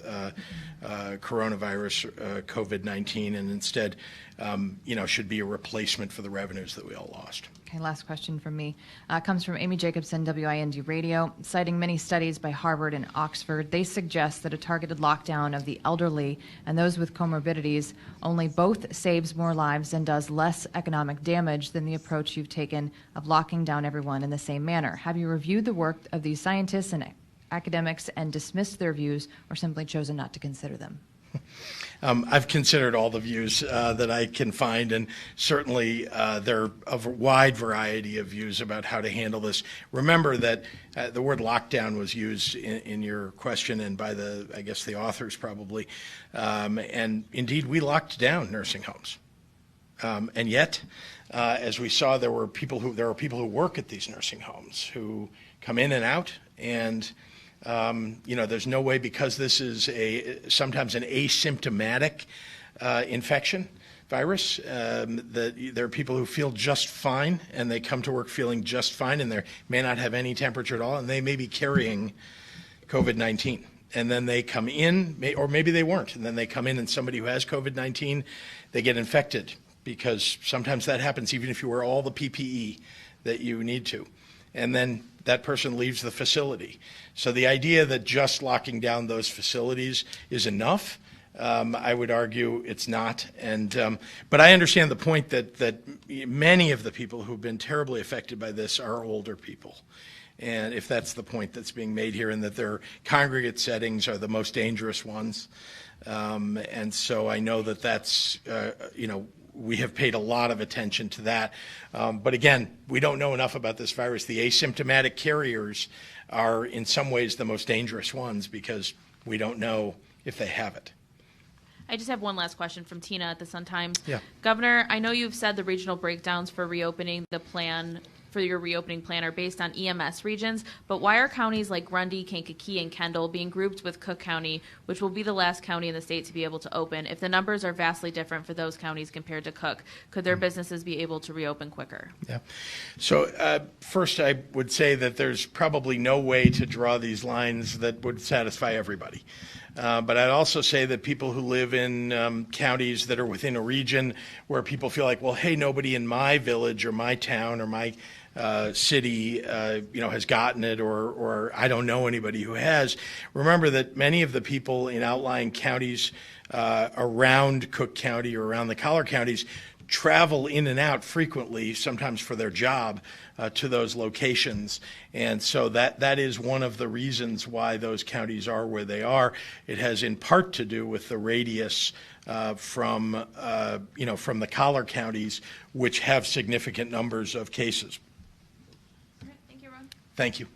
coronavirus, COVID-19, and instead, should be a replacement for the revenues that we all lost. Okay, last question from me. Comes from Amy Jacobson, WIND Radio. Citing many studies by Harvard and Oxford, they suggest that a targeted lockdown of the elderly and those with comorbidities only both saves more lives and does less economic damage than the approach you've taken of locking down everyone in the same manner. Have you reviewed the work of these scientists and academics and dismissed their views or simply chosen not to consider them? I've considered all the views that I can find, and certainly there are a wide variety of views about how to handle this. Remember that the word lockdown was used in your question and by the authors probably, and indeed we locked down nursing homes. And yet, as we saw, there are people who work at these nursing homes who come in and out, and there's no way, because this is sometimes an asymptomatic infection virus, that there are people who feel just fine and they come to work feeling just fine, and they may not have any temperature at all, and they may be carrying COVID-19. And then they come in, or maybe they weren't, and then they come in and somebody who has COVID-19, they get infected, because sometimes that happens even if you wear all the PPE that you need to. And then that person leaves the facility. So the idea that just locking down those facilities is enough, I would argue it's not. But I understand the point that many of the people who've been terribly affected by this are older people. And if that's the point that's being made here, and that their congregate settings are the most dangerous ones. And so I know that that's, we have paid a lot of attention to that. But again, we don't know enough about this virus. The asymptomatic carriers are in some ways the most dangerous ones, because we don't know if they have it. I just have one last question from Tina at the Sun-Times. Yeah. Governor, I know you've said the regional breakdowns for reopening the plan, for your reopening plan, are based on EMS regions, but why are counties like Grundy, Kankakee, and Kendall being grouped with Cook County, which will be the last county in the state to be able to open? If the numbers are vastly different for those counties compared to Cook, could their businesses be able to reopen quicker? Yeah. So first, I would say that there's probably no way to draw these lines that would satisfy everybody. But I'd also say that people who live in counties that are within a region where people feel like, well, hey, nobody in my village or my town or my city, has gotten it, or I don't know anybody who has. Remember that many of the people in outlying counties around Cook County or around the collar counties travel in and out frequently, sometimes for their job, to those locations. And so that is one of the reasons why those counties are where they are. It has in part to do with the radius from the collar counties, which have significant numbers of cases. All right, thank you, Ron. Thank you.